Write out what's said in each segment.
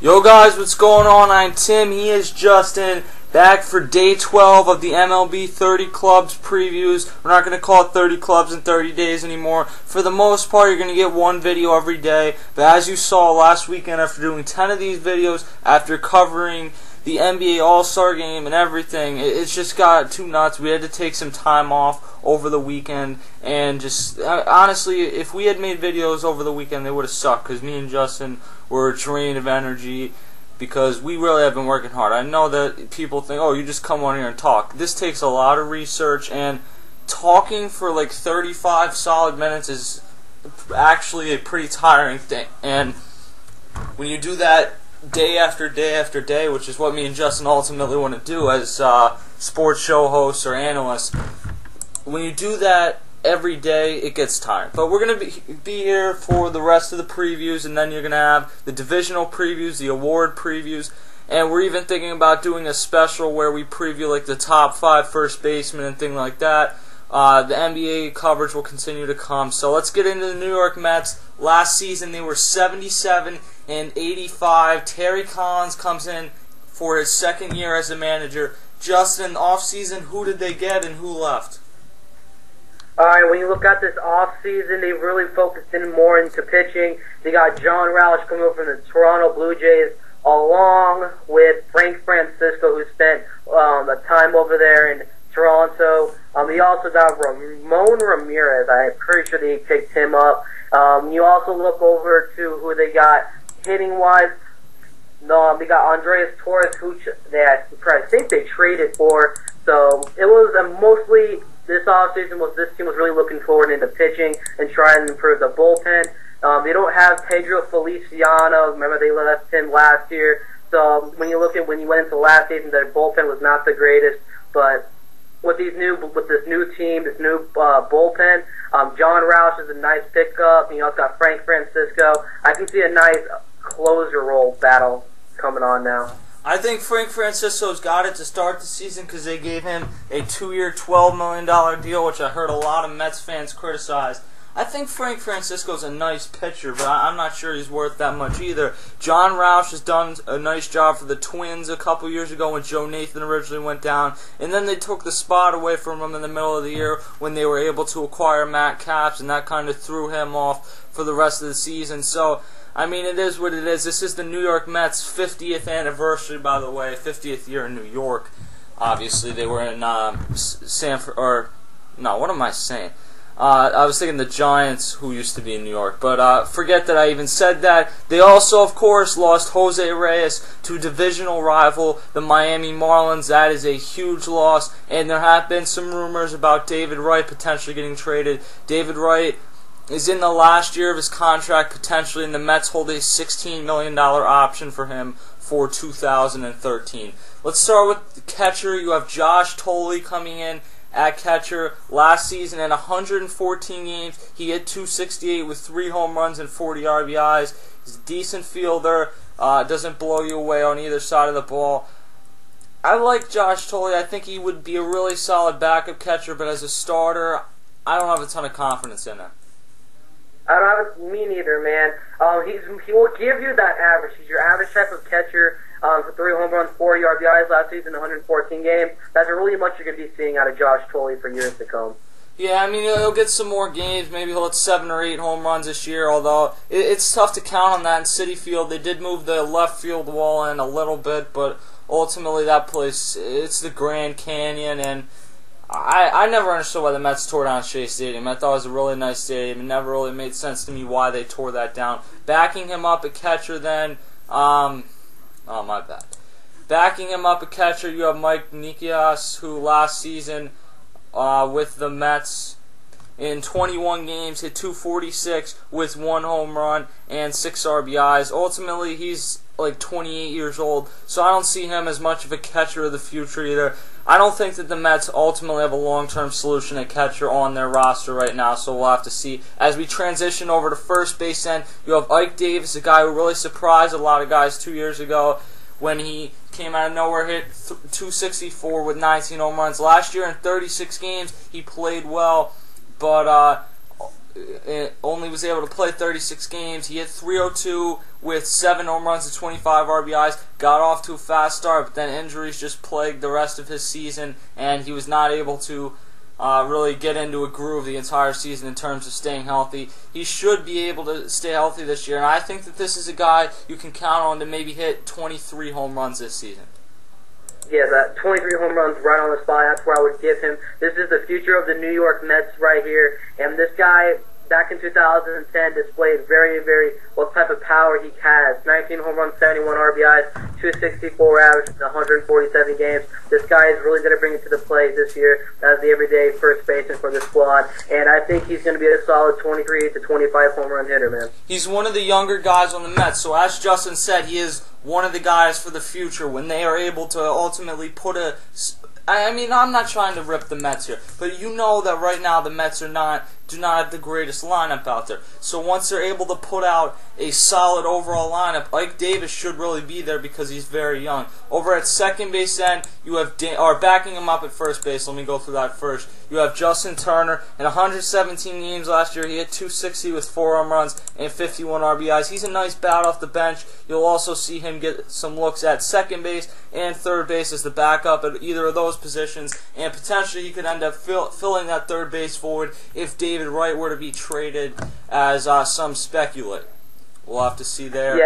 Yo guys, what's going on? I'm Tim, he is Justin, back for day 12 of the MLB 30 Clubs previews. We're not going to call it 30 Clubs in 30 days anymore. For the most part, you're going to get one video every day. But as you saw last weekend, after doing 10 of these videos, after covering the NBA All-Star Game and everything, it's just got too nuts. We had to take some time off over the weekend, and just honestly, if we had made videos over the weekend, they would have sucked, because me and Justin were drained of energy, because we really have been working hard. I know that people think, oh, you just come on here and talk. This takes a lot of research, and talking for like 35 solid minutes is actually a pretty tiring thing. And when you do that day after day after day, which is what me and Justin ultimately want to do as sports show hosts or analysts, when you do that every day, it gets tiring. But we're going to be here for the rest of the previews, and then you're going to have the divisional previews, the award previews, and we're even thinking about doing a special where we preview like the top 5 first basemen and things like that. The NBA coverage will continue to come. So let's get into the New York Mets. Last season they were 77 and 85. Terry Collins comes in for his second year as a manager. Justin, off-season, who did they get and who left? Alright, when you look at this off-season, they really focused in more into pitching. They got John Roush coming over from the Toronto Blue Jays, along with Frank Francisco, who spent a time over there in Toronto. He also got Ramon Ramirez. I'm pretty sure they picked him up. You also look over to who they got hitting-wise. They got Andreas Torres, who I think they traded for. So it was mostly this offseason this team was really looking forward into pitching and trying to improve the bullpen. They don't have Pedro Feliciano. Remember, they left him last year. So when you went into last season, their bullpen was not the greatest. But with this new team, this new bullpen, John Roush is a nice pickup. You also got Frank Francisco. I can see a nice closer role battle coming on now. I think Frank Francisco's got it to start the season because they gave him a 2-year, $12 million deal, which I heard a lot of Mets fans criticize. I think Frank Francisco's a nice pitcher, but I'm not sure he's worth that much either. John Roush has done a nice job for the Twins a couple years ago when Joe Nathan originally went down, and then they took the spot away from him in the middle of the year when they were able to acquire Matt Capps, and that kind of threw him off for the rest of the season. So, I mean, it is what it is. This is the New York Mets' 50th anniversary, by the way, 50th year in New York. Obviously, they were in Sanford, or, no, what am I saying? I was thinking the Giants, who used to be in New York, but forget that I even said that. They also, of course, lost Jose Reyes to divisional rival, the Miami Marlins. That is a huge loss, and there have been some rumors about David Wright potentially getting traded. David Wright is in the last year of his contract potentially, and the Mets hold a $16 million option for him for 2013. Let's start with the catcher. You have Josh Tolley coming in at catcher. Last season in 114 games, he hit .268 with 3 home runs and 40 RBIs. He's a decent fielder, doesn't blow you away on either side of the ball. I like Josh Tolley. I think he would be a really solid backup catcher, but as a starter, I don't have a ton of confidence in him. I don't have me neither, man. He will give you that average. He's your average type of catcher. For 3 home runs, 40 RBIs last season, 114 games. That's really much you're going to be seeing out of Josh Tolley for years to come. Yeah, I mean, he'll get some more games. Maybe he'll hit 7 or 8 home runs this year, although it's tough to count on that in Citi Field. They did move the left field wall in a little bit, but ultimately that place, it's the Grand Canyon, and I never understood why the Mets tore down Shea Stadium. I thought it was a really nice stadium. It never really made sense to me why they tore that down. Backing him up at catcher then, oh, my bad. Backing him up at catcher, you have Mike Nikias, who last season with the Mets in 21 games hit .246 with 1 home run and 6 RBIs. Ultimately, he's like 28 years old, so I don't see him as much of a catcher of the future either. I don't think that the Mets ultimately have a long-term solution at catcher on their roster right now, so we'll have to see. As we transition over to first base end, you have Ike Davis, a guy who really surprised a lot of guys 2 years ago when he came out of nowhere, hit .264 with 19 home runs. Last year in 36 games, he played well, but only was able to play 36 games. He hit 302 with 7 home runs and 25 RBIs. Got off to a fast start, but then injuries just plagued the rest of his season, and he was not able to really get into a groove the entire season in terms of staying healthy. He should be able to stay healthy this year, and I think that this is a guy you can count on to maybe hit 23 home runs this season. Yeah, that 23 home runs right on the spot, that's where I would give him. This is the future of the New York Mets right here, and this guy back in 2010 displayed very, what type of power he has. 19 home runs, 71 RBIs, 264 average, 147 games. This guy is really going to bring it to the plate this year as the everyday first baseman for the squad, and I think he's going to be a solid 23 to 25 home run hitter, man. He's one of the younger guys on the Mets, so as Justin said, he is one of the guys for the future when they are able to ultimately put a... I mean, I'm not trying to rip the Mets here, but you know that right now the Mets do not have the greatest lineup out there. So once they're able to put out a solid overall lineup, Ike Davis should really be there because he's very young. Over at second base end, you have backing him up at first base. Let me go through that first. You have Justin Turner. In 117 games last year, he hit 260 with 4 home runs and 51 RBIs. He's a nice bat off the bench. You'll also see him get some looks at second base and third base as the backup at either of those positions, and potentially he could end up filling that third base forward if David Wright were to be traded, as some speculate. We'll have to see there.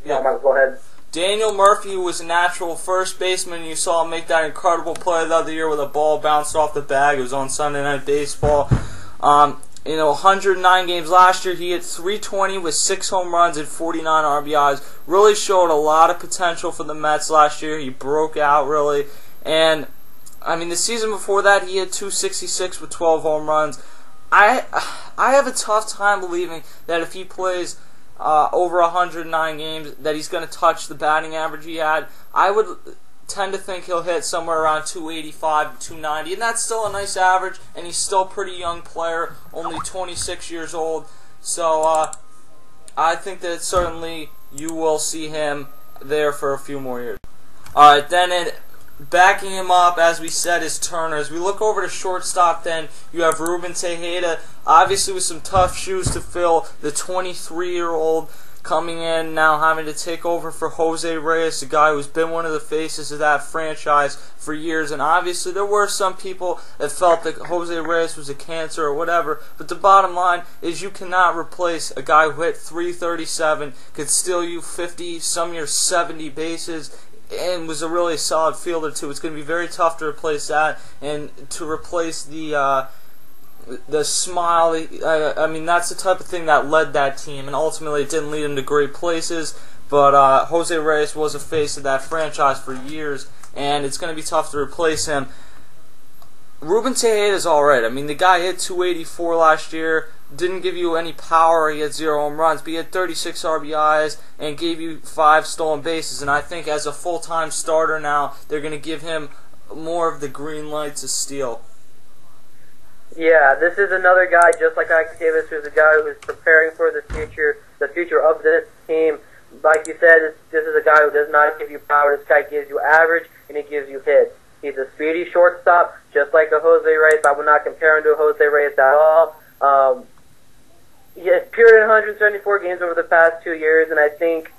Yeah. Go ahead. Daniel Murphy, who was a natural first baseman, you saw him make that incredible play the other year with a ball bounced off the bag. It was on Sunday Night Baseball. 109 games last year, he hit 320 with 6 home runs and 49 RBIs. Really showed a lot of potential for the Mets last year. He broke out, really. And, I mean, the season before that, he hit 266 with 12 home runs. I have a tough time believing that if he plays over 109 games, that he's going to touch the batting average he had. I would tend to think he'll hit somewhere around 285 to 290, and that's still a nice average, and he's still a pretty young player, only 26 years old. So I think that certainly you will see him there for a few more years. All right, then backing him up, as we said, is Turner. As we look over to shortstop, then you have Ruben Tejeda, obviously with some tough shoes to fill. The 23-year-old coming in now, having to take over for Jose Reyes, a guy who's been one of the faces of that franchise for years. And obviously there were some people that felt that Jose Reyes was a cancer or whatever, but the bottom line is you cannot replace a guy who hit 337, could steal you 50, some years 70 bases, and was a really solid fielder too. It's going to be very tough to replace that, and to replace the smile. I mean, that's the type of thing that led that team, and ultimately it didn't lead them to great places. But Jose Reyes was a face of that franchise for years, and it's going to be tough to replace him. Ruben Tejeda is alright. I mean, the guy hit 284 last year, didn't give you any power. He had 0 home runs, but he had 36 RBIs and gave you 5 stolen bases. And I think as a full-time starter now, they're going to give him more of the green light to steal. Yeah, this is another guy, just like Ike Davis, who's a guy who's preparing for the future of this team. Like you said, this is a guy who does not give you power. This guy gives you average, and he gives you hits. He's a speedy shortstop, just like a Jose Reyes. I would not compare him to a Jose Reyes at all. He has appeared in 174 games over the past 2 years, and I think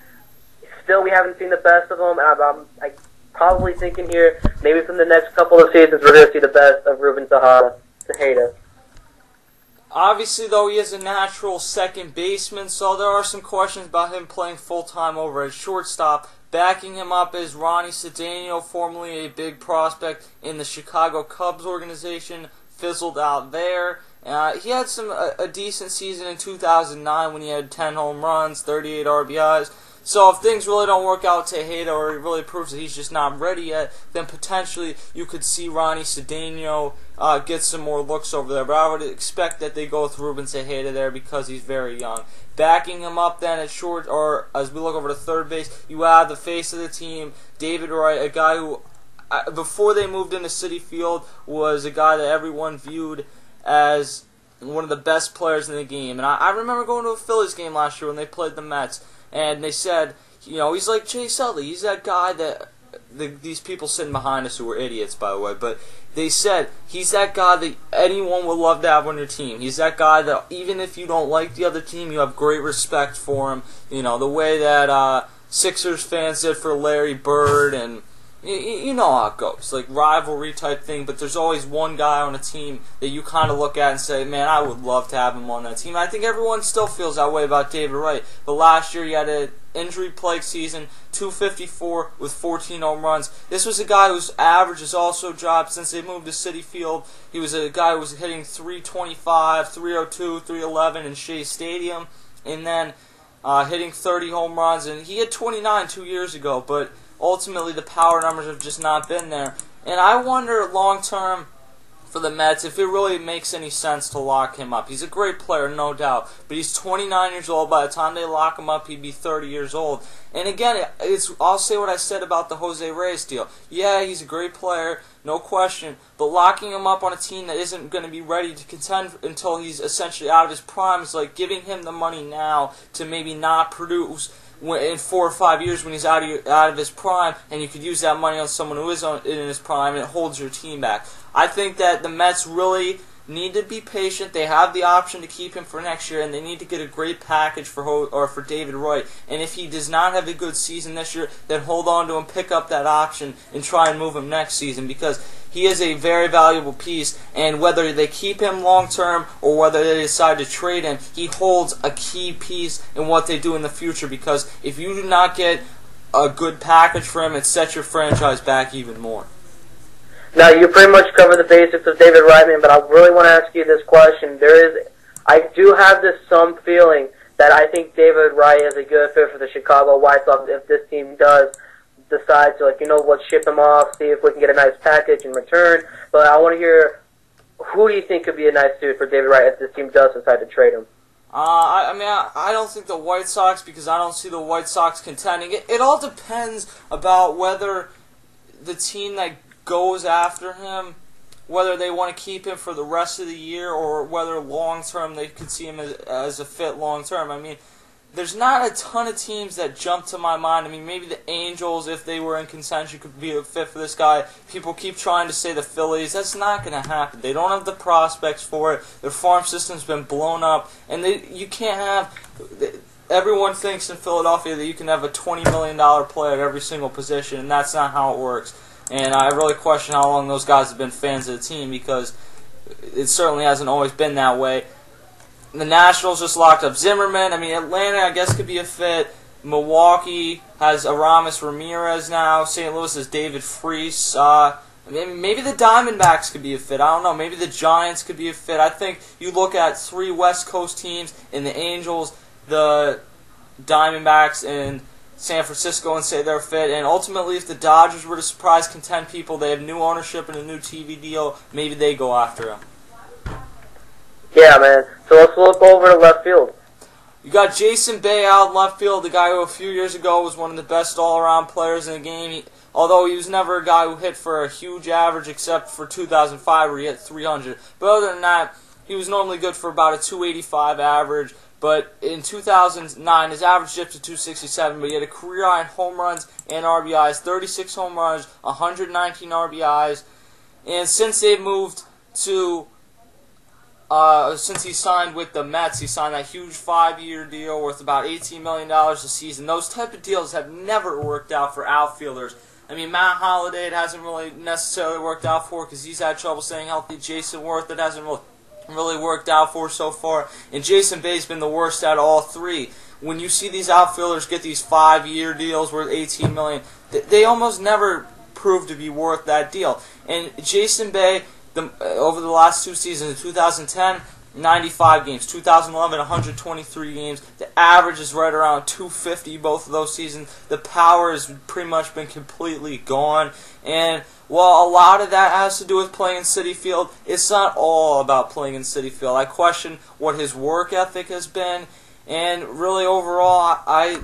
still we haven't seen the best of him. I'm probably thinking here, maybe from the next couple of seasons, we're going to see the best of Ruben Tejeda. Obviously, though, he is a natural second baseman, so there are some questions about him playing full-time over at shortstop. Backing him up is Ronnie Cedeno, formerly a big prospect in the Chicago Cubs organization, fizzled out there. He had a decent season in 2009 when he had 10 home runs, 38 RBIs. So if things really don't work out to Tejeda, or he really proves that he's just not ready yet, then potentially you could see Ronnie Cedeno get some more looks over there. But I would expect that they go with Ruben Tejeda there because he's very young. Backing him up then at short, or as we look over to third base, you have the face of the team, David Wright, a guy who, before they moved into Citi Field, was a guy that everyone viewed as one of the best players in the game. And I remember going to a Phillies game last year when they played the Mets, and they said, you know, he's like Chase Utley. He's that guy that these people sitting behind us who were idiots, by the way, but they said he's that guy that anyone would love to have on your team. He's that guy that even if you don't like the other team, you have great respect for him. You know, the way that Sixers fans did for Larry Bird, and you know how it goes, like rivalry type thing, but there's always one guy on a team that you kind of look at and say, man, I would love to have him on that team. I think everyone still feels that way about David Wright, but last year he had an injury-plagued season, 254 with 14 home runs. This was a guy whose average has also dropped since they moved to Citi Field. He was a guy who was hitting 325, 302, 311 in Shea Stadium, and then hitting 30 home runs, and he had 29 2 years ago, but ultimately the power numbers have just not been there. And I wonder long-term for the Mets if it really makes any sense to lock him up. He's a great player, no doubt, but he's 29 years old. By the time they lock him up, he'd be 30 years old. And again, I'll say what I said about the Jose Reyes deal. Yeah, he's a great player, no question, but locking him up on a team that isn't going to be ready to contend until he's essentially out of his prime is like giving him the money now to maybe not produce in 4 or 5 years when he's out of his prime, and you could use that money on someone who is in his prime, and it holds your team back. I think that the Mets really need to be patient. They have the option to keep him for next year, and they need to get a great package for David Wright. And if he does not have a good season this year, then hold on to him, pick up that option, and try and move him next season, because he is a very valuable piece, and whether they keep him long-term or whether they decide to trade him, he holds a key piece in what they do in the future, because if you do not get a good package for him, it sets your franchise back even more. Now, you pretty much covered the basics of David Wright, but I really want to ask you this question. I do have this some feeling that I think David Wright is a good fit for the Chicago White Sox if this team does decide to, let's ship him off, see if we can get a nice package in return. But I want to hear, who do you think could be a nice suit for David Wright if this team does decide to trade him? I don't think the White Sox, because I don't see the White Sox contending. It all depends about whether the team that goes after him, whether they want to keep him for the rest of the year or whether long-term they could see him as a fit long-term. I mean, there's not a ton of teams that jump to my mind. I mean, maybe the Angels, if they were in contention, could be a fit for this guy. People keep trying to say the Phillies. That's not going to happen. They don't have the prospects for it. Their farm system's been blown up, and you can't have. Everyone thinks in Philadelphia that you can have a $20 million player at every single position, and that's not how it works. And I really question how long those guys have been fans of the team, because it certainly hasn't always been that way. The Nationals just locked up Zimmerman. I mean, Atlanta, I guess, could be a fit. Milwaukee has Aramis Ramirez now. St. Louis has David Freese. Maybe the Diamondbacks could be a fit. I don't know. Maybe the Giants could be a fit. I think you look at 3 West Coast teams in the Angels, the Diamondbacks, and San Francisco and say they're fit. And ultimately, if the Dodgers were to surprise contend people, they have new ownership and a new TV deal, maybe they go after him. Yeah, man. So let's look over to left field. You got Jason Bay out in left field, the guy who a few years ago was one of the best all-around players in the game. Although he was never a guy who hit for a huge average except for 2005 where he hit 300. But other than that, he was normally good for about a 285 average. But in 2009, his average dipped to 267, but he had a career high in home runs and RBIs, 36 home runs, 119 RBIs. And since they moved to, since he signed with the Mets, he signed that huge 5-year deal worth about $18 million a season. Those type of deals have never worked out for outfielders. I mean, Matt Holliday, it hasn't really necessarily worked out for because he's had trouble staying healthy. Jason Worth, it hasn't really worked out for so far. And Jason Bay's been the worst out of all 3. When you see these outfielders get these 5-year deals worth $18 million, they almost never prove to be worth that deal. And Jason Bay, over the last 2 seasons, in 2010, 95 games, 2011, 123 games. The average is right around 250 both of those seasons. The power has pretty much been completely gone. And while a lot of that has to do with playing in Citi Field, it's not all about playing in Citi Field. I question what his work ethic has been. And really overall, I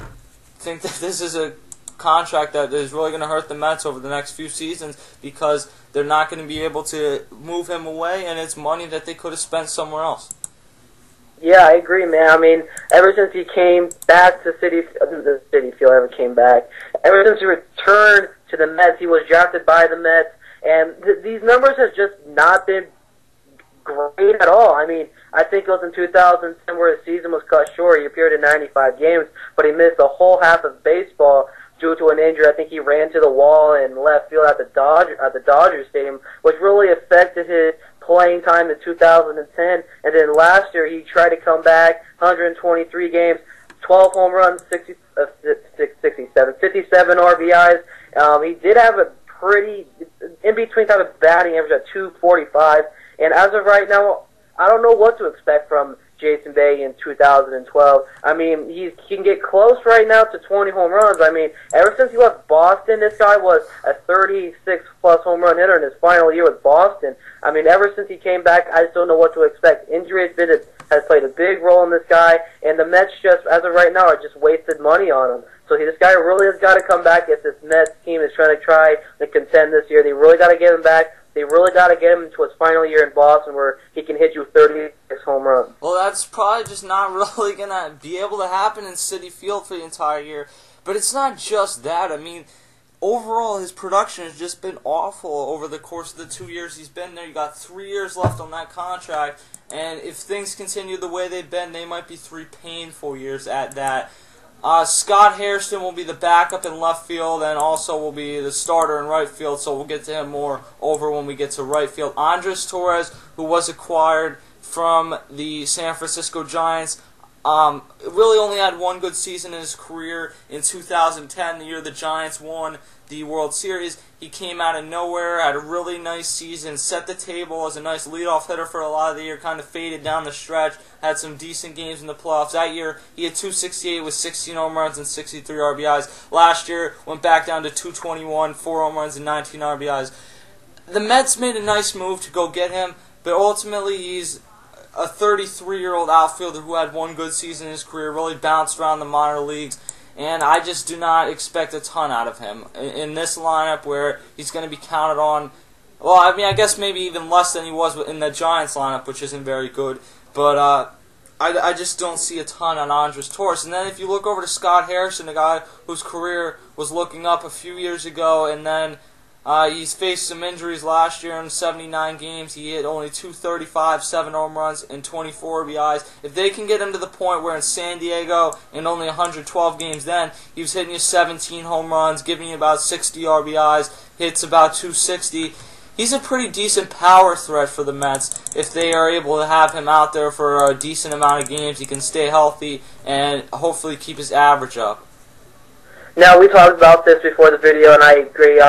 think that this is a contract that is really going to hurt the Mets over the next few seasons because they're not going to be able to move him away, and it's money that they could have spent somewhere else. Yeah, I agree, man. I mean, ever since he came back to the City Field ever came back. Ever since he returned to the Mets, he was drafted by the Mets, and these numbers have just not been great at all. I mean, I think it was in 2010 where his season was cut short. He appeared in 95 games, but he missed a whole half of baseball due to an injury. I think he ran to the wall in left field at the Dodgers Stadium, which really affected his playing time in 2010. And then last year he tried to come back, 123 games, 12 home runs, 57 RBIs. He did have a pretty in between type of batting average at 245. And as of right now, I don't know what to expect from Jason Bay in 2012. I mean, he can get close right now to 20 home runs. I mean, ever since he left Boston, this guy was a 36-plus home run hitter in his final year with Boston. I mean, ever since he came back, I just don't know what to expect. Injury has played a big role in this guy, and the Mets just, as of right now, are just wasted money on him. So this guy really has got to come back if this Mets team is trying to contend this year. They really got to get him back. They really got to get him into his final year in Boston where he can hit you 36 home runs. Well, that's probably just not really going to be able to happen in Citi Field for the entire year. But it's not just that. I mean, overall, his production has just been awful over the course of the 2 years he's been there. You got 3 years left on that contract, and if things continue the way they've been, they might be 3 painful years at that. Scott Hairston will be the backup in left field and also will be the starter in right field, so we'll get to him more over when we get to right field. Andres Torres, who was acquired from the San Francisco Giants, really only had one good season in his career in 2010, the year the Giants won the World Series. He came out of nowhere, had a really nice season, set the table as a nice leadoff hitter for a lot of the year, kind of faded down the stretch, had some decent games in the playoffs. That year, he had 268 with 16 home runs and 63 RBIs. Last year, went back down to 221, 4 home runs and 19 RBIs. The Mets made a nice move to go get him, but ultimately he's a 33-year-old outfielder who had one good season in his career, really bounced around the minor leagues, and I just do not expect a ton out of him in this lineup where he's going to be counted on. Well, I mean, I guess maybe even less than he was in the Giants lineup, which isn't very good, but I just don't see a ton on Andres Torres. And then if you look over to Scott Harrison, a guy whose career was looking up a few years ago, and then he's faced some injuries last year in 79 games. He hit only 235, 7 home runs, and 24 RBIs. If they can get him to the point where in San Diego, in only 112 games then, he was hitting you 17 home runs, giving you about 60 RBIs, hits about 260. He's a pretty decent power threat for the Mets. If they are able to have him out there for a decent amount of games, he can stay healthy and hopefully keep his average up. Now, we talked about this before the video, and I agree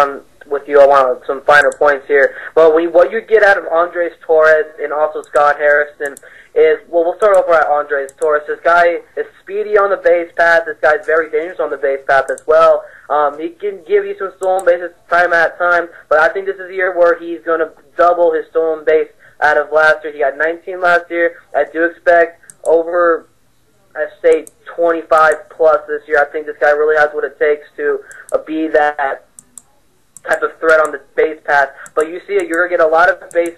with you on some finer points here. But what you get out of Andres Torres and also Scott Harrison is, well, we'll start over at Andres Torres. This guy is speedy on the base path. This guy's very dangerous on the base path as well. He can give you some stolen bases time at time, but I think this is the year where he's going to double his stolen base out of last year. He got 19 last year. I do expect over, I say, 25 plus this year. I think this guy really has what it takes to be that type of threat on the base path. But you see, you're going to get a lot of base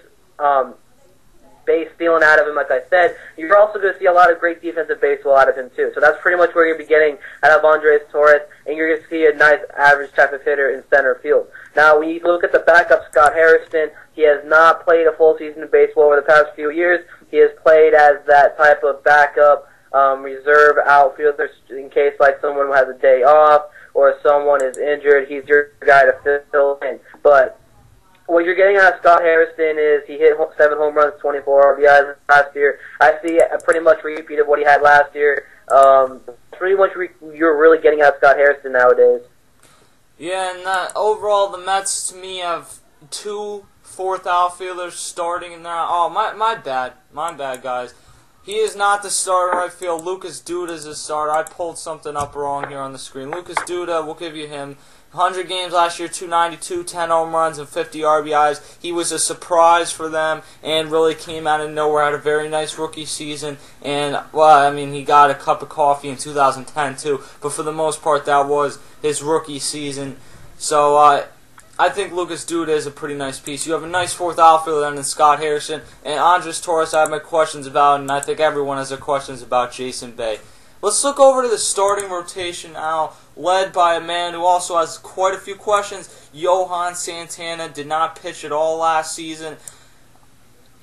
stealing out of him, like I said. You're also going to see a lot of great defensive baseball out of him, too. So that's pretty much where you're going to be getting out of Andres Torres, and you're going to see a nice average type of hitter in center field. Now, when you look at the backup, Scott Harrison, he has not played a full season of baseball over the past few years. He has played as that type of backup reserve outfielder in case like someone has a day off or someone is injured. He's your guy to fill in. But what you're getting out of Scott Harrison is he hit 7 home runs, 24 RBIs last year. I see a pretty much repeat of what he had last year. Pretty much you're really getting out of Scott Harrison nowadays. Yeah, and overall the Mets to me have 2 fourth outfielders starting in there. Oh, my bad, guys. He is not the starter. I feel Lucas Duda is the starter. I pulled something up wrong here on the screen. Lucas Duda, we'll give you him. 100 games last year, 292, 10 home runs, and 50 RBIs. He was a surprise for them and really came out of nowhere. Had a very nice rookie season. And, well, I mean, he got a cup of coffee in 2010, too. But for the most part, that was his rookie season. So, I think Lucas Duda is a pretty nice piece. You have a nice fourth outfielder in Scott Harrison, and Andres Torres I have my questions about, and I think everyone has their questions about Jason Bay. Let's look over to the starting rotation now, led by a man who also has quite a few questions. Johan Santana did not pitch at all last season.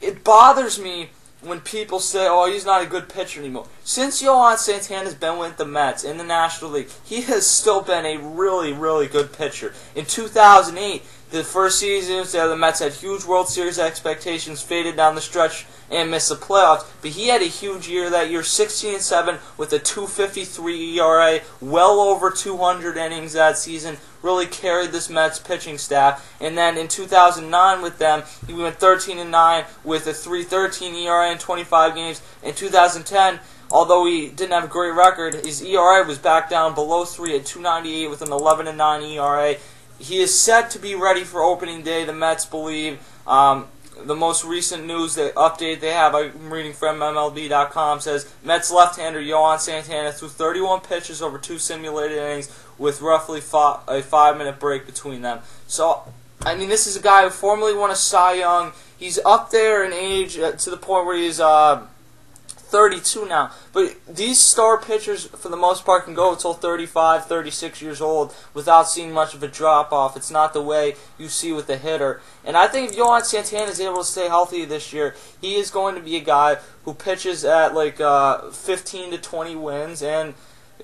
It bothers me when people say, oh, he's not a good pitcher anymore. Since Johan Santana's been with the Mets in the National League, he has still been a really, really good pitcher. In 2008, the first season, the Mets had huge World Series expectations, faded down the stretch, and missed the playoffs. But he had a huge year that year, 16-7 with a 2.53 ERA, well over 200 innings that season. Really carried this Mets pitching staff. And then in 2009 with them, he went 13-9 with a 3.13 ERA in 25 games. In 2010, although he didn't have a great record, his ERA was back down below 3 at 2.98 with an 11-9 ERA. He is set to be ready for opening day, the Mets believe. The most recent news, the update they have, I'm reading from MLB.com, says Mets left-hander Johan Santana threw 31 pitches over 2 simulated innings with roughly a 5-minute break between them. So, I mean, this is a guy who formerly won a Cy Young. He's up there in age to the point where he's 32 now. But these star pitchers, for the most part, can go until 35, 36 years old without seeing much of a drop-off. It's not the way you see with the hitter. And I think if Johan Santana is able to stay healthy this year, he is going to be a guy who pitches at like 15 to 20 wins and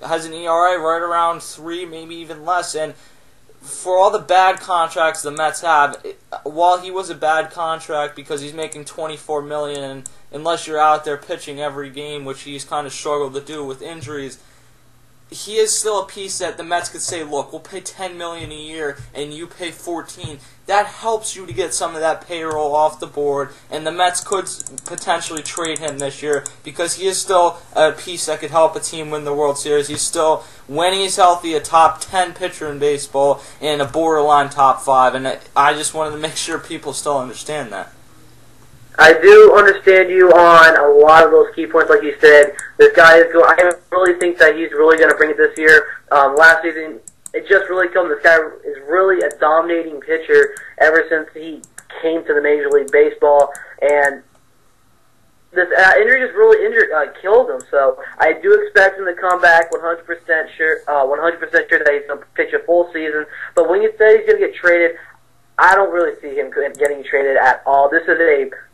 has an ERA right around 3, maybe even less. And for all the bad contracts the Mets have, while he was a bad contract because he's making $24 million, and unless you're out there pitching every game, which he's kind of struggled to do with injuries, he is still a piece that the Mets could say, look, we'll pay $10 million a year and you pay $14. That helps you to get some of that payroll off the board, and the Mets could potentially trade him this year because he is still a piece that could help a team win the World Series. He's still, when he's healthy, a top 10 pitcher in baseball and a borderline top 5, and I just wanted to make sure people still understand that. I do understand you on a lot of those key points, like you said. This guy is going. I really think that he's really going to bring it this year. Last season, it just really killed him. This guy is really a dominating pitcher ever since he came to the Major League Baseball, and this injury just really killed him. So I do expect him to come back 100% sure. 100% sure that he's going to pitch a full season. But when you say he's going to get traded, I don't really see him getting traded at all. This is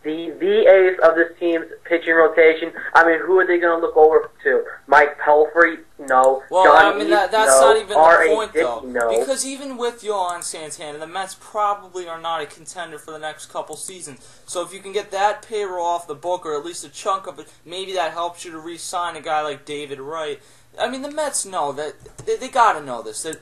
the ace of this team's pitching rotation. I mean, who are they going to look over to? Mike Pelfrey? No. Well, John I mean, East? that's No. not even the point, though. No. Because even with Johan Santana, the Mets probably are not a contender for the next couple seasons. So if you can get that payroll off the book, or at least a chunk of it, maybe that helps you to re-sign a guy like David Wright. I mean, the Mets know that. They got to know this. That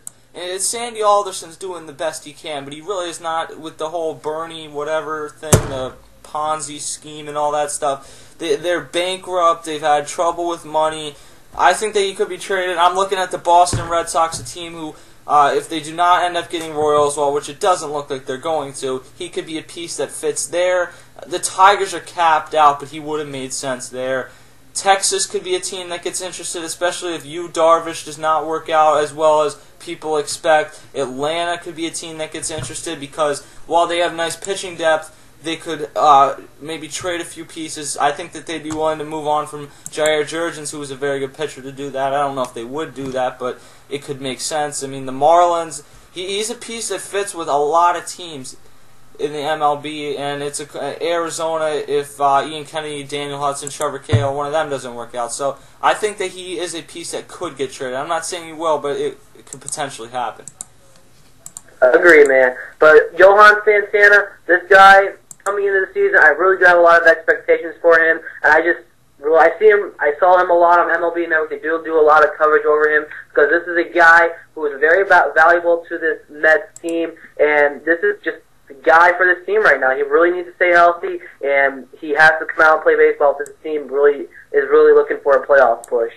Sandy Alderson's doing the best he can, but he really is not with the whole Bernie whatever thing, the Ponzi scheme and all that stuff. They're bankrupt. They've had trouble with money. I think that he could be traded. I'm looking at the Boston Red Sox, a team who, if they do not end up getting Royals, well, which it doesn't look like they're going to, he could be a piece that fits there. The Tigers are capped out, but he would have made sense there. Texas could be a team that gets interested, especially if Yu Darvish does not work out as well as people expect. Atlanta could be a team that gets interested because while they have nice pitching depth, they could maybe trade a few pieces. I think that they'd be willing to move on from Jair Jurgens, who was a very good pitcher, to do that. I don't know if they would do that, but it could make sense. I mean, the Marlins, he's a piece that fits with a lot of teams in the MLB, and it's Arizona if Ian Kennedy, Daniel Hudson, Trevor Cahill, one of them doesn't work out. So I think that he is a piece that could get traded. I'm not saying he will, but it could potentially happen. Agree, man. But Johan Santana, this guy, coming into the season, I really do have a lot of expectations for him, and I saw him a lot on MLB Network. They do a lot of coverage over him because this is a guy who is very valuable to this Mets team, and this is just the guy for this team right now. He really needs to stay healthy, and he has to come out and play baseball if this team is really looking for a playoff push.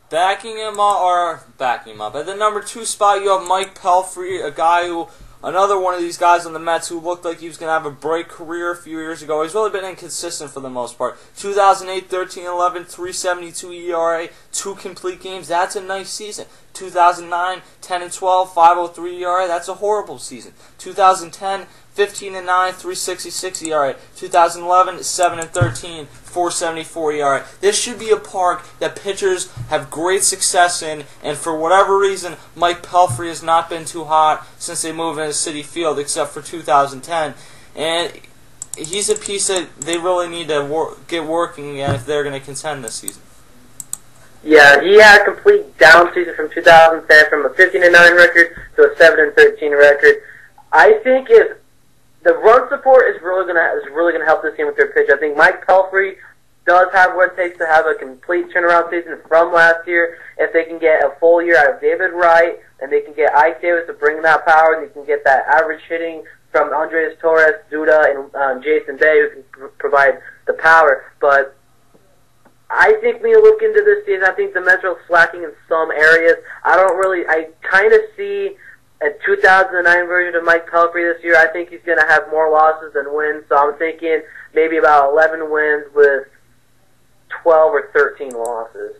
Backing him up. At the number 2 spot, you have Mike Pelfrey, a guy who another one of these guys on the Mets who looked like he was going to have a bright career a few years ago. He's really been inconsistent for the most part. 2008, 13-11, 3.72 ERA, 2 complete games. That's a nice season. 2009, 10-12, 5.03 ERA. That's a horrible season. 2010, 15-9, 3.66 ERA. 2011, 7-13, 4.74 ERA. This should be a park that pitchers have great success in, and for whatever reason, Mike Pelfrey has not been too hot since they moved into Citi Field, except for 2010. And he's a piece that they really need to get working again if they're going to contend this season. Yeah, he had a complete down season from 2010, from a 15-9 record to a 7-13 record. I think if the run support is really gonna help this team with their pitch. I think Mike Pelfrey does have what it takes to have a complete turnaround season from last year. If they can get a full year out of David Wright, and they can get Ike Davis to bring that power, and they can get that average hitting from Andres Torres, Duda, and Jason Bay, who can provide the power. But I think when you look into this season, I think the Mets are slacking in some areas. I kind of see a 2009 version of Mike Pelfrey this year. I think he's going to have more losses than wins, so I'm thinking maybe about 11 wins with 12 or 13 losses.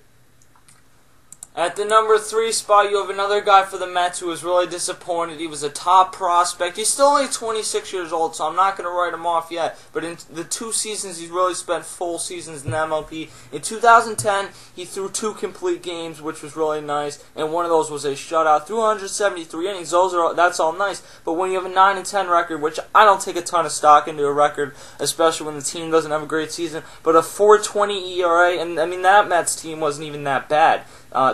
At the number 3 spot, you have another guy for the Mets who was really disappointed. He was a top prospect. He's still only 26 years old, so I'm not going to write him off yet. But in the 2 seasons, he's really spent full seasons in the MLB. In 2010, he threw 2 complete games, which was really nice, and one of those was a shutout. 373 innings, that's all nice. But when you have a 9-10 record, which I don't take a ton of stock into a record, especially when the team doesn't have a great season, but a 4.20 ERA, and I mean that Mets team wasn't even that bad.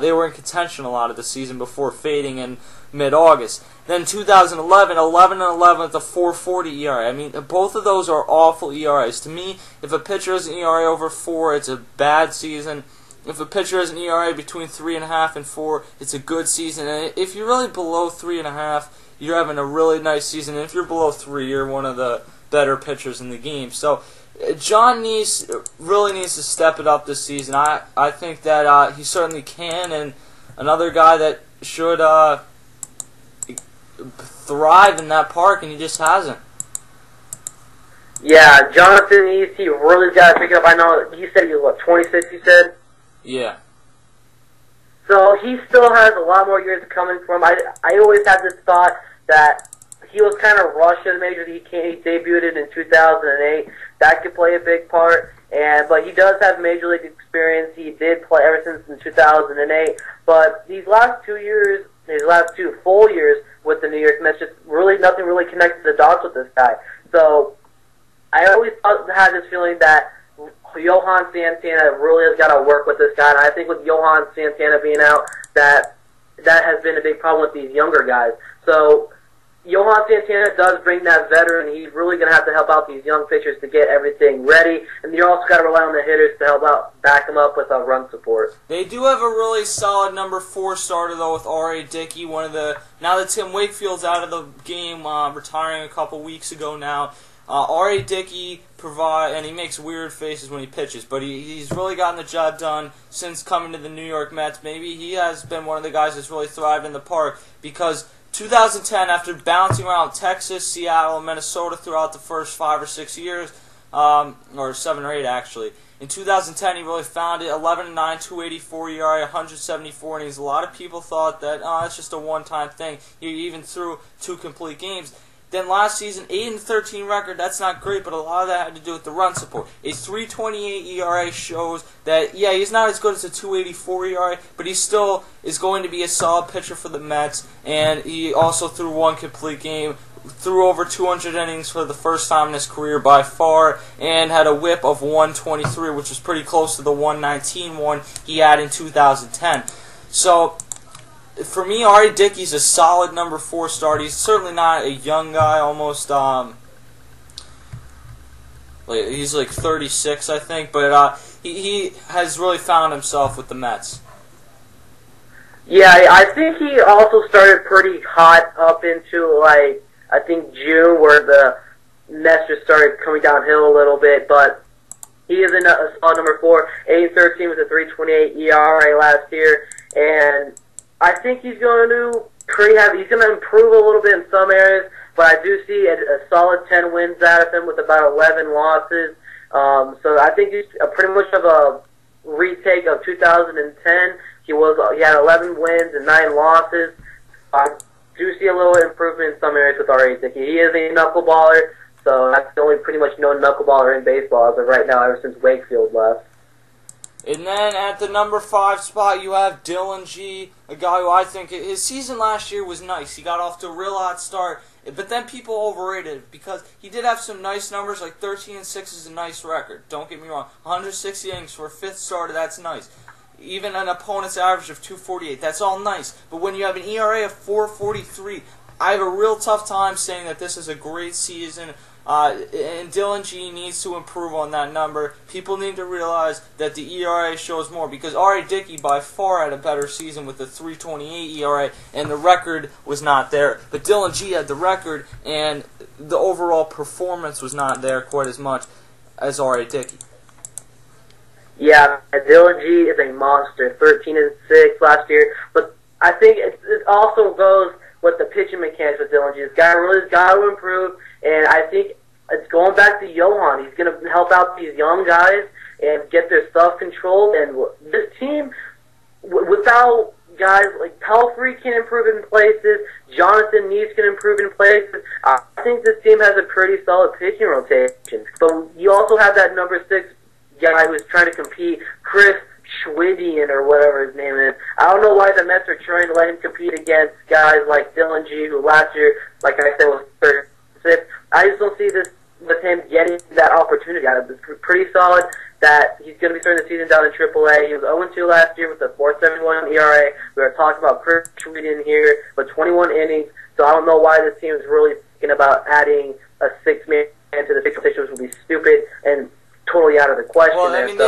They were in contention a lot of the season before fading in mid-August. Then 2011, 11-11 with a 4.40 ERA. I mean, both of those are awful ERAs. To me, if a pitcher has an ERA over 4, it's a bad season. If a pitcher has an ERA between 3.5 and 4, it's a good season. And if you're really below 3.5, you're having a really nice season. And if you're below 3, you're one of the better pitchers in the game. So John really needs to step it up this season. I think that he certainly can, and another guy that should thrive in that park, and he just hasn't. Yeah, Jonathan East, he really got to pick up. I know you said he was, 26, you said? Yeah. So he still has a lot more years coming from. I always had this thought that he was kind of rushed in the major league. He debuted in 2008. That could play a big part. But he does have major league experience. He did play ever since in 2008. But these last 2 years, his last 2 full years with the New York Mets, just really nothing really connected the dots with this guy. So I always had this feeling that Johan Santana really has got to work with this guy. And I think with Johan Santana being out, that has been a big problem with these younger guys. So Johan Santana does bring that veteran. He's really going to have to help out these young pitchers to get everything ready. And you also got to rely on the hitters to help out, back them up with a run support. They do have a really solid number 4 starter, though, with R.A. Dickey. Now that Tim Wakefield's out of the game, retiring a couple weeks ago now, R.A. Dickey and he makes weird faces when he pitches, but he's really gotten the job done since coming to the New York Mets. Maybe he has been one of the guys that's really thrived in the park, because 2010, after bouncing around Texas, Seattle, and Minnesota throughout the first 5 or 6 years, or 7 or 8 actually, in 2010 he really found it. 11-9, 284 ERA, 174 innings. A lot of people thought that it's just a one-time thing. He even threw 2 complete games. Then last season, 8-13 record. That's not great, but a lot of that had to do with the run support. A 3.28 ERA shows that, yeah, he's not as good as a 2.84 ERA, but he still is going to be a solid pitcher for the Mets. And he also threw 1 complete game, threw over 200 innings for the first time in his career by far, and had a whip of 123, which is pretty close to the 119 one he had in 2010. So for me, R.A. Dickey's a solid number 4 starter. He's certainly not a young guy, almost, he's like 36, I think, but he has really found himself with the Mets. Yeah, I think he also started pretty hot up into, I think June, where the Mets just started coming downhill a little bit, but he is a solid number 4, 8-13 with a 3.28 ERA last year, and I think he's going to He's going to improve a little bit in some areas, but I do see a solid 10 wins out of him with about 11 losses. So I think he's pretty much of a retake of 2010. He had 11 wins and 9 losses. I do see a little improvement in some areas with R.A. Dickey. He is a knuckleballer, so that's the only pretty much known knuckleballer in baseball as of right now, ever since Wakefield left. And then at the number 5 spot, you have Dylan G, a guy who I think his season last year was nice. He got off to a real hot start, but then people overrated it because he did have some nice numbers, like 13-6 is a nice record. Don't get me wrong. 160 innings for a 5th starter, that's nice. Even an opponent's average of 248, that's all nice. But when you have an ERA of 4.43, I have a real tough time saying that this is a great season. And Dylan G needs to improve on that number. People need to realize that the ERA shows more because R.A. Dickey by far had a better season with the 3.28 ERA, and the record was not there. But Dylan G had the record, and the overall performance was not there quite as much as R.A. Dickey. Yeah, Dylan G is a monster, 13-6 last year. But I think it also goes with the pitching mechanics with Dylan G. This guy really has got to improve, and I think it's going back to Johan. He's going to help out these young guys and get their stuff controlled. And this team, without guys like Pelfrey can improve in places, Jonathan Neese can improve in places, I think this team has a pretty solid pitching rotation. But you also have that number 6 guy who's trying to compete, Chris Schwidian or whatever his name is. I don't know why the Mets are trying to let him compete against guys like Dylan G, who last year, like I said, was 36. I just don't see this with him getting that opportunity out of it. It's pretty solid that he's going to be starting the season down in AAA. He was 0-2 last year with a 4.71 ERA. We were talking about Chris Schwidian here, but 21 innings. So I don't know why this team is really thinking about adding a 6-man to the pitching rotation, which would be stupid and totally out of the question. Well, I mean,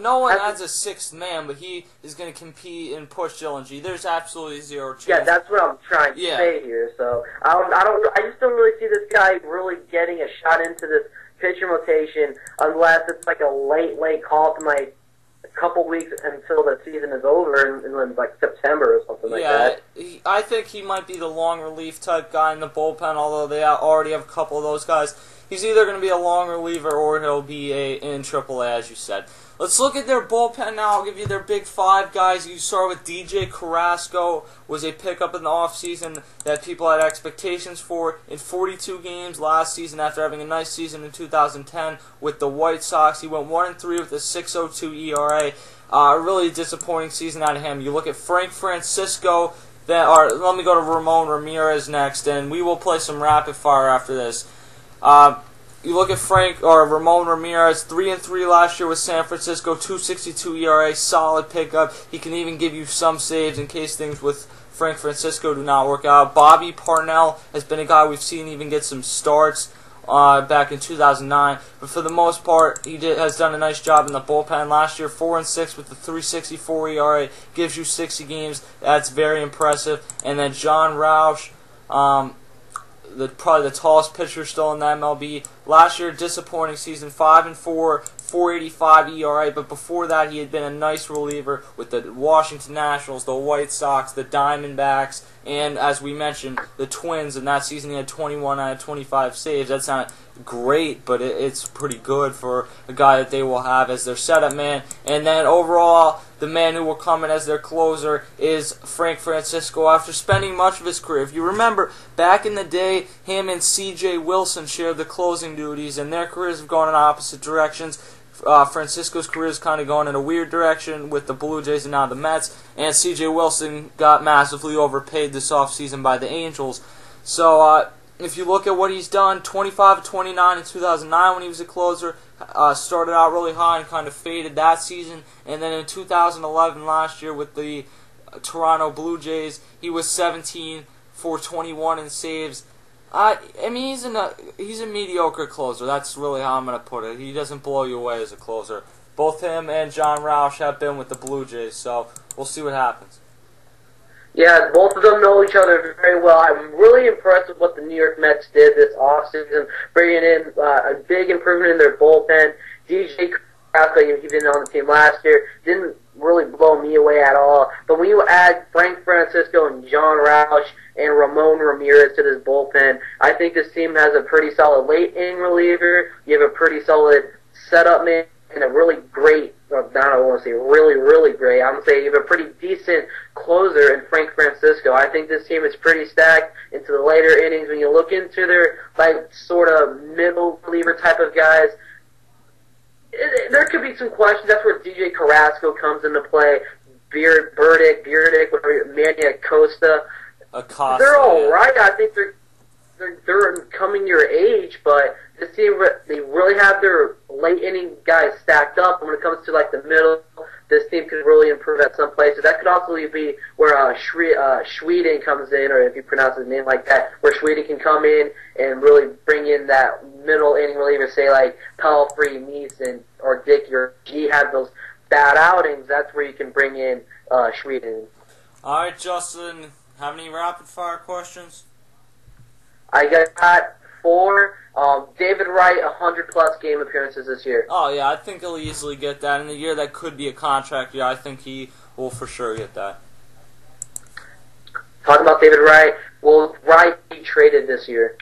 no one adds a 6th man, but he is going to compete and push Dylan G. There's absolutely zero chance. Yeah, that's what I'm trying to say here. So I just don't really see this guy really getting a shot into this pitching rotation unless it's like a late call from like a couple weeks until the season is over in like September or something like that. Yeah, I think he might be the long relief type guy in the bullpen, although they already have a couple of those guys. He's either going to be a long reliever or he'll be in AAA, as you said. Let's look at their bullpen now. I'll give you their big 5 guys. You start with DJ Carrasco, was a pickup in the offseason that people had expectations for. In 42 games last season, after having a nice season in 2010 with the White Sox, he went 1-3 with a 6.02 ERA. A really disappointing season out of him. You look at Frank Francisco. Let me go to Ramon Ramirez next, and we will play some rapid fire after this. You look at Ramon Ramirez, 3-3 last year with San Francisco, 2.62 ERA, solid pickup. He can even give you some saves in case things with Frank Francisco do not work out. Bobby Parnell has been a guy we've seen even get some starts back in 2009, but for the most part, has done a nice job in the bullpen. Last year, 4-6 with the 3.64 ERA, gives you 60 games. That's very impressive. And then John Roush, probably the tallest pitcher still in the MLB. Last year, disappointing season, 5-4, 4.85 ERA, but before that, he had been a nice reliever with the Washington Nationals, the White Sox, the Diamondbacks, and as we mentioned, the Twins. In that season, he had 21 out of 25 saves. That's not great, but it's pretty good for a guy that they will have as their setup man. And then overall, the man who will come in as their closer is Frank Francisco after spending much of his career. If you remember, back in the day, him and C.J. Wilson shared the closing duties, and their careers have gone in opposite directions. Francisco's career is kind of going in a weird direction with the Blue Jays and now the Mets, and C.J. Wilson got massively overpaid this offseason by the Angels. So if you look at what he's done, 25-29 in 2009 when he was a closer, started out really high and kind of faded that season, and then in 2011 last year with the Toronto Blue Jays, he was 17 for 21 in saves. I mean, he's a mediocre closer. That's really how I'm going to put it. He doesn't blow you away as a closer. Both him and John Roush have been with the Blue Jays, so we'll see what happens. Yeah, both of them know each other very well. I'm really impressed with what the New York Mets did this offseason, bringing in a big improvement in their bullpen. DJ Carrasco, he's been on the team last year, didn't really blow me away at all. But when you add Frank Francisco and John Roush and Ramon Ramirez to this bullpen, I think this team has a pretty solid late inning reliever. You have a pretty solid setup man and a really great, I don't want to say really, really great. I'm going to say you have a pretty decent closer in Frank Francisco. I think this team is pretty stacked into the later innings. When you look into their, like, sort of middle reliever type of guys, there could be some questions. That's where DJ Carrasco comes into play. Burdick, whatever, Manny Acosta. They're all right. I think they're coming your age, but this team, they really have their late inning guys stacked up. And when it comes to like the middle, this team could really improve at some places. That could also be where Schweden comes in, or if you pronounce his name like that, where Schweden can come in and really bring in that middle inning reliever, say like Pelfrey, Neeson, or Dickey, or G had those bad outings. That's where you can bring in Schweden. All right, Justin, have any rapid fire questions? I got 4. David Wright, 100-plus game appearances this year. Oh, yeah, I think he'll easily get that. In a year that could be a contract year, I think he will for sure get that. Talking about David Wright, will Wright be traded this year?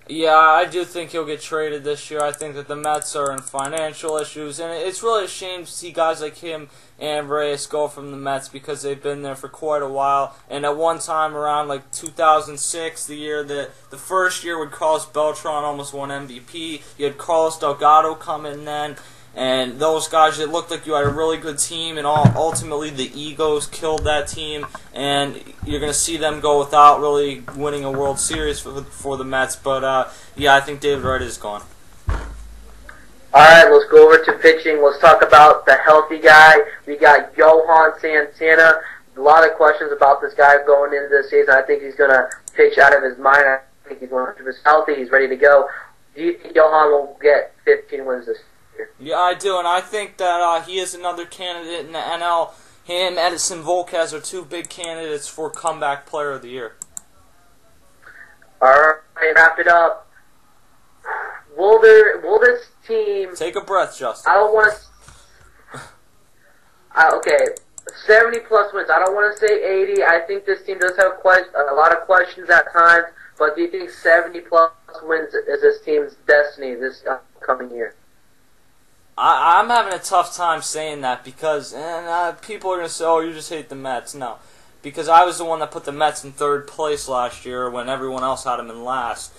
Yeah, I do think he'll get traded this year. I think that the Mets are in financial issues, and it's really a shame to see guys like him and Reyes go from the Mets because they've been there for quite a while. And at one time around like 2006, the year that the first year when Carlos Beltran almost won MVP, you had Carlos Delgado come in then. And those guys, it looked like you had a really good team, and ultimately the egos killed that team, and you're going to see them go without really winning a World Series for the Mets. But, yeah, I think David Wright is gone. All right, let's go over to pitching. Let's talk about the healthy guy. We got Johan Santana. A lot of questions about this guy going into this season. I think he's going to pitch out of his mind. I think he's 100% healthy. He's ready to go. Do you think Johan will get 15 wins this year? Yeah, I do, and I think that he is another candidate in the NL. Him, Edison Volquez are two big candidates for comeback player of the year. All right, wrap it up. Will this team... Take a breath, Justin. I don't want to... okay, 70-plus wins. I don't want to say 80. I think this team does have a lot of questions at times, but do you think 70-plus wins is this team's destiny this coming year? I'm having a tough time saying that because people are going to say, oh, you just hate the Mets. No, because I was the one that put the Mets in third place last year when everyone else had them in last.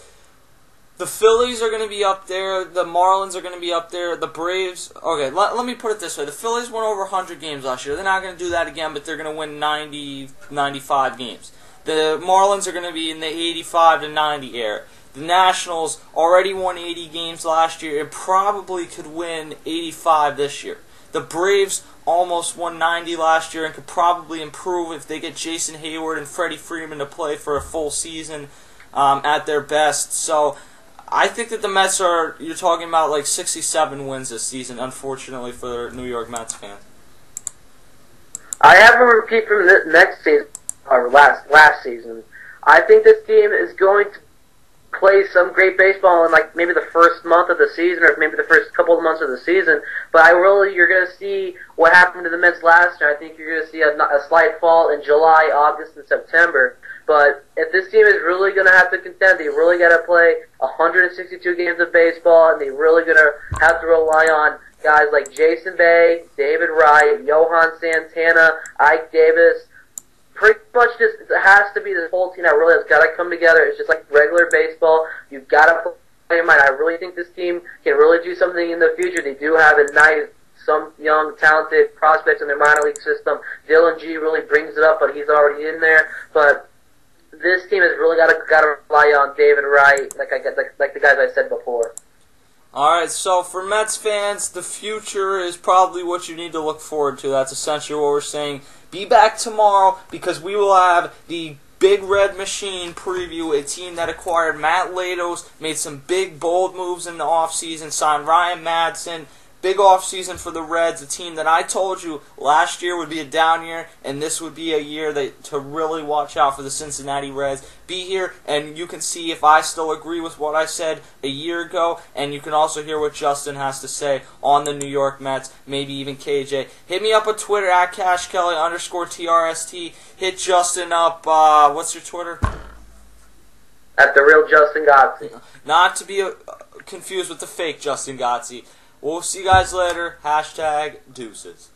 The Phillies are going to be up there. The Marlins are going to be up there. The Braves... Okay, let me put it this way. The Phillies won over 100 games last year. They're not going to do that again, but they're going to win 90, 95 games. The Marlins are going to be in the 85 to 90 area. The Nationals already won 80 games last year and probably could win 85 this year. The Braves almost won 90 last year and could probably improve if they get Jason Hayward and Freddie Freeman to play for a full season at their best. So I think that the Mets are, you're talking about like 67 wins this season, unfortunately for the New York Mets fans. I have a repeat from the next season, or last season. I think this team is going to play some great baseball in like maybe the first month of the season or maybe the first couple of months of the season, but you're going to see what happened to the Mets last year. I think you're going to see a slight fall in July, August, and September. But if this team is really going to have to contend, they really got to play 162 games of baseball, and they really going to have to rely on guys like Jason Bay, David Wright, Johan Santana, Ike Davis. Pretty much just it has to be this whole team that really has got to come together. It's just like regular baseball. You've got to play in mind. I really think this team can really do something in the future. They do have some young, talented prospects in their minor league system. Dylan G really brings it up, but he's already in there. But this team has really got to rely on David Wright, like the guys I said before. Alright, so for Mets fans, the future is probably what you need to look forward to. That's essentially what we're saying. Be back tomorrow because we will have the Big Red Machine preview, a team that acquired Matt Latos, made some big, bold moves in the offseason, signed Ryan Madsen, Big offseason for the Reds, a team that I told you last year would be a down year, and this would be a year to really watch out for the Cincinnati Reds. Be here, and you can see if I still agree with what I said a year ago, and you can also hear what Justin has to say on the New York Mets, maybe even KJ. Hit me up on Twitter at CashKelly_TRST. Hit Justin up, what's your Twitter? At the real Justin Gotzi. Not to be confused with the fake Justin Gotzi. We'll see you guys later. #Deuces.